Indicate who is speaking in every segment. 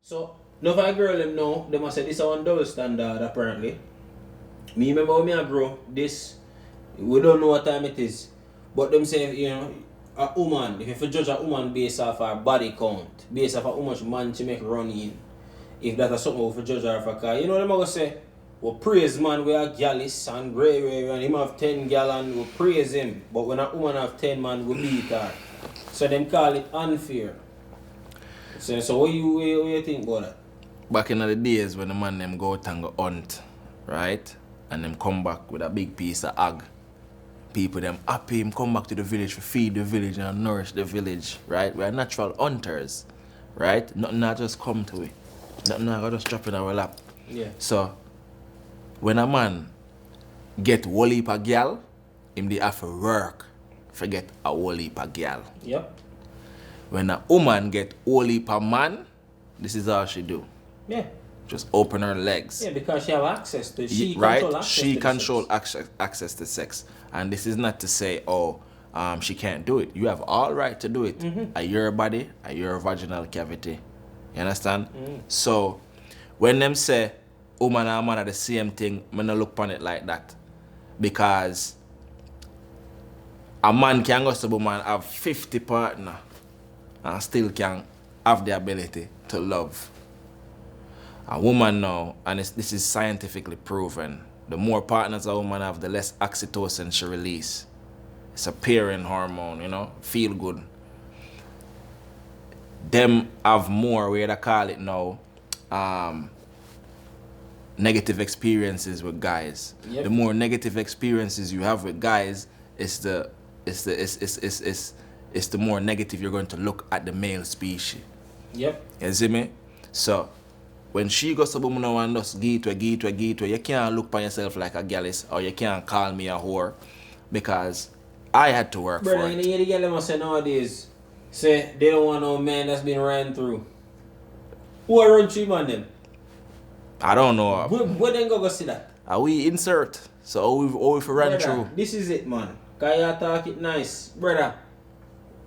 Speaker 1: So, no for a girl them know, they must say this is one double standard apparently. Me remember when me a grow, this, we don't know what time it is. But them say, you know, a woman, if you judge a woman based off her body count, based off how much man she make run in, if that is something we judge her for, cause you know them are gonna say, we praise man we are gallus and grey and him have 10 gal and we praise him. But when a woman have 10 man, we beat her. So them call it unfair. So what you think about that?
Speaker 2: Back in the days when the man them go out and go hunt, right? And them come back with a big piece of egg. People them happy him come back to the village to feed the village and nourish the village, right? We are natural hunters, right? Nothing not just come to it. Nothing not just drop in our lap.
Speaker 1: Yeah.
Speaker 2: So when a man get whole heap of gal, him they have to work to get a whole heap of gal.
Speaker 1: Yep.
Speaker 2: When a woman get whole heap of man, this is all she do.
Speaker 1: Yeah.
Speaker 2: Just open her legs.
Speaker 1: Yeah, because she have access to she
Speaker 2: right?
Speaker 1: control access
Speaker 2: She
Speaker 1: to
Speaker 2: control
Speaker 1: sex.
Speaker 2: access to sex. And this is not to say, oh, she can't do it. You have all right to do it. At your body, at your vaginal cavity. You understand? So when them say woman and man are the same thing, I don't look upon it like that. Because a man can go to a woman have 50 partners and still can have the ability to love. A woman now, and this is scientifically proven, the more partners a woman have, the less oxytocin she release. It's a pairing hormone, you know, feel good. Them have more, where they call it now, negative experiences with guys.
Speaker 1: Yep.
Speaker 2: The more negative experiences you have with guys, it's the more negative you're going to look at the male species.
Speaker 1: Yep.
Speaker 2: You see me? So when she goes to woman and just give it, you can't look upon yourself like a gallus or you can't call me a whore because I had to work
Speaker 1: Brother,
Speaker 2: for
Speaker 1: you
Speaker 2: it.
Speaker 1: hear the girl them say nowadays, say they don't want no man that's been ran through. Who are run through man them?
Speaker 2: I don't know.
Speaker 1: Where then go see that?
Speaker 2: Are we insert? So how we ran
Speaker 1: Brother,
Speaker 2: through?
Speaker 1: this is it, man. Cause you talk it nice. Brother,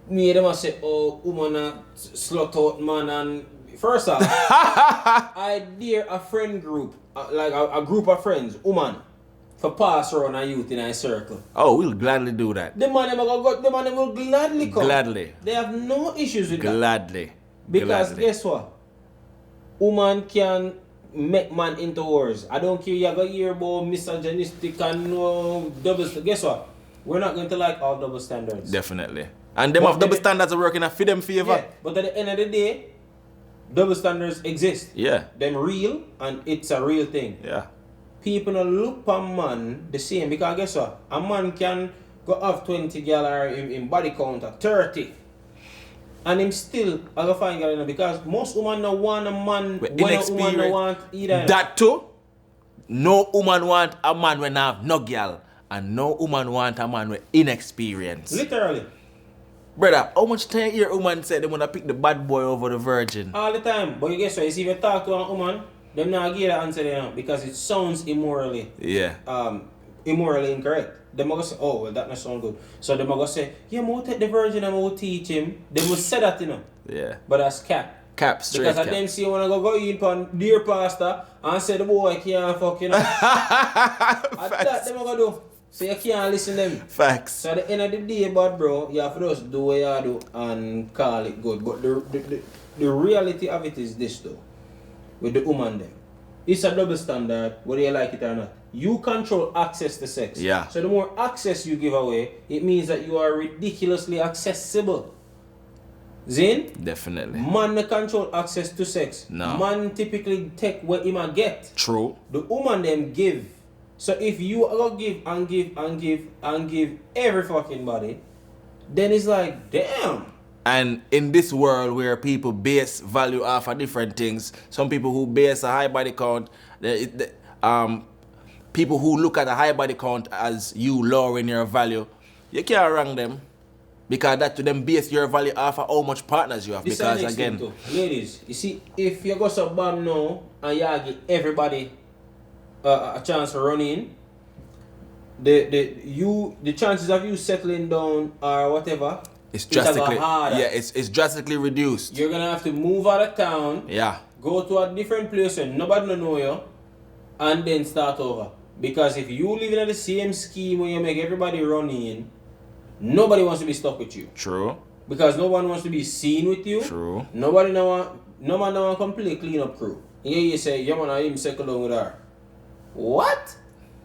Speaker 1: me them a say, oh, woman a slut out man and first off, I dare a friend group, like a group of friends, woman, for pass around a youth in a circle.
Speaker 2: Oh, we'll gladly do that.
Speaker 1: The man them will gladly come.
Speaker 2: Gladly.
Speaker 1: They have no issues with that.
Speaker 2: Gladly.
Speaker 1: Because
Speaker 2: Gladly.
Speaker 1: guess what? Woman can make man into whores. I don't care you go hear about misogynistic and no double standards. Guess what? We're not going to like all double standards.
Speaker 2: Definitely. And them
Speaker 1: But
Speaker 2: have double
Speaker 1: maybe-
Speaker 2: standards are working for them favor.
Speaker 1: Yeah, but at the end of the day, double standards exist.
Speaker 2: Yeah.
Speaker 1: Them real and it's a real thing.
Speaker 2: Yeah.
Speaker 1: People don't look for man the same because guess what? A man can go have 20 gal or in body count of 30. And him still I go find gal because most women don't want a man
Speaker 2: With
Speaker 1: when a woman don't want either.
Speaker 2: That too. No woman want a man when have no girl. And no woman want a man with inexperience.
Speaker 1: Literally.
Speaker 2: Brother, how much time your woman said they wanna pick the bad boy over the virgin?
Speaker 1: All the time. But you guess what? You see if you talk to a woman, them not give the answer there because it sounds immorally
Speaker 2: Yeah.
Speaker 1: immorally incorrect. Them go say, oh well that not sound good. So them go say, yeah, we'll take the virgin and we'll teach him. They will say that, you know.
Speaker 2: Yeah.
Speaker 1: But that's cap.
Speaker 2: Cap, straight
Speaker 1: Because
Speaker 2: cap.
Speaker 1: at them see when I go in upon dear pastor and say the boy can't fuck, you know. At that them go do. So you can't listen to them.
Speaker 2: Facts.
Speaker 1: So at the end of the day, bad bro, you have to just do what you do and call it good. But the reality of it is this though. With the woman them. It's a double standard, whether you like it or not. You control access to sex.
Speaker 2: Yeah.
Speaker 1: So the more access you give away, it means that you are ridiculously accessible. Zin?
Speaker 2: Definitely.
Speaker 1: Man no control access to sex.
Speaker 2: No.
Speaker 1: Man typically take what he might get.
Speaker 2: True.
Speaker 1: The woman them give. So if you go give and give and give and give every fucking body, then it's like, damn.
Speaker 2: And in this world where people base value off of different things, some people who base a high body count, people who look at a high body count as you lowering your value, you can't rank them. Because that to them base your value off of how much partners you have.
Speaker 1: This
Speaker 2: because
Speaker 1: is the next
Speaker 2: again,
Speaker 1: thing too. Ladies, you see, if you go so bam now and you give everybody a chance to run in, the chances of you settling down or whatever,
Speaker 2: it's
Speaker 1: a lot
Speaker 2: drastically
Speaker 1: harder.
Speaker 2: it's drastically reduced.
Speaker 1: You're gonna have to move out of town.
Speaker 2: Yeah.
Speaker 1: go to a different place where nobody don't know you, and then start over. Because if you live in the same scheme where you make everybody run in, nobody wants to be stuck with you.
Speaker 2: True.
Speaker 1: Because no one wants to be seen with you.
Speaker 2: True.
Speaker 1: No man want to come play clean up crew. Yeah, you say, yeah man, I even settle down with her. What?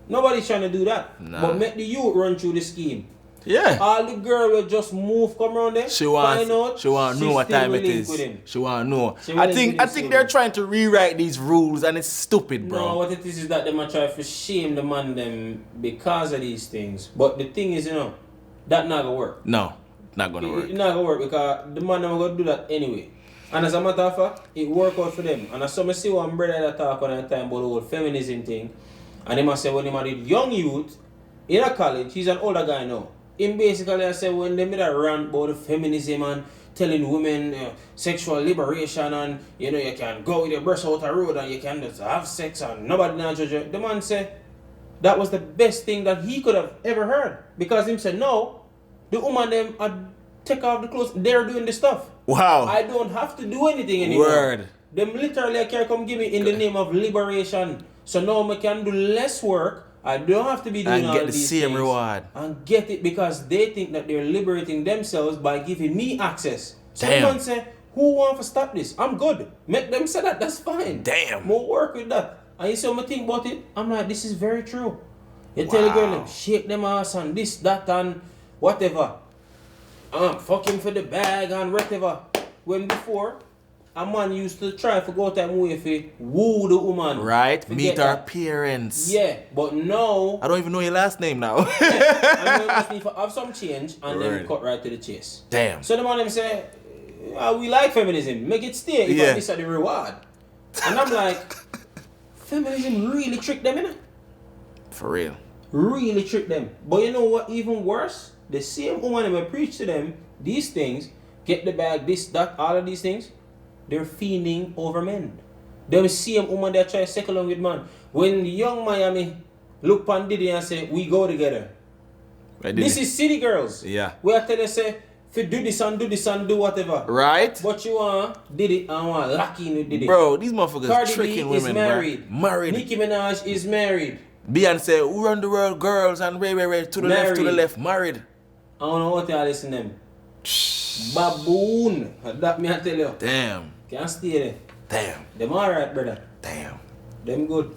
Speaker 1: Nobody's trying to do that.
Speaker 2: Nah.
Speaker 1: But make the youth run through the scheme.
Speaker 2: Yeah.
Speaker 1: All the girl will just move, come around there,
Speaker 2: She want to know what time it is. She want to know. I think they're trying to rewrite these rules and it's stupid, bro.
Speaker 1: No, what it is that they might try to shame the man them because of these things. But the thing is, that not gonna work.
Speaker 2: No, not gonna work.
Speaker 1: It's not gonna work because the man them gonna do that anyway. And as a matter of fact, it work out for them. And I saw me see one brother that talk on that time about the whole feminism thing. And he must say when he married young youth in a college, he's an older guy now. Him basically I said when they made a rant about the feminism and telling women sexual liberation and you can go with your breast out the road and you can just have sex and nobody not judge you. The man said that was the best thing that he could have ever heard. Because him said no, the woman them take off the clothes, they're doing the stuff.
Speaker 2: Wow.
Speaker 1: I don't have to do anything anymore.
Speaker 2: Word.
Speaker 1: Them literally can come give me in the name of liberation. So now I can do less work. I don't have to be doing
Speaker 2: and
Speaker 1: all
Speaker 2: get the
Speaker 1: these
Speaker 2: same
Speaker 1: things
Speaker 2: reward.
Speaker 1: and get it because they think that they're liberating themselves by giving me access. So
Speaker 2: Damn.
Speaker 1: someone say, who want to stop this? I'm good. Make them say that, that's fine.
Speaker 2: Damn.
Speaker 1: More work with that. And you see when I think about it, I'm like, this is very true. You tell the girl, shake them ass and this, that and whatever. Fucking for the bag and whatever. When before, a man used to try to go time way for woo the woman.
Speaker 2: Right, meet her
Speaker 1: that.
Speaker 2: parents.
Speaker 1: Yeah, but now
Speaker 2: I don't even know your last name now.
Speaker 1: I know just need to have some change and then cut right to the chase.
Speaker 2: Damn.
Speaker 1: So the man them say, we like feminism, make it stay if this is the reward. And I'm like, feminism really trick them, innit?
Speaker 2: For real.
Speaker 1: Really trick them. But you know what even worse? The same woman that preach to them these things, get the bag, this, that, all of these things, they're fiending over men. Them same woman that try to settle along with man. When the young Miami look on Diddy and say, we go together. This is city girls.
Speaker 2: Yeah.
Speaker 1: Where I tell you say, if you do this and do whatever.
Speaker 2: Right?
Speaker 1: But you want Diddy and want lock in with Diddy.
Speaker 2: Bro, these motherfuckers
Speaker 1: Cardi
Speaker 2: tricking
Speaker 1: B is
Speaker 2: women,
Speaker 1: married.
Speaker 2: bro. Married.
Speaker 1: Nicki Minaj is married.
Speaker 2: Beyonce, who run the world, girls, and Ray, to the left, married.
Speaker 1: I don't know what y'all listen to them. Baboon. That me I tell you.
Speaker 2: Damn.
Speaker 1: Can't stay there.
Speaker 2: Damn.
Speaker 1: Them alright, brother.
Speaker 2: Damn.
Speaker 1: Them good.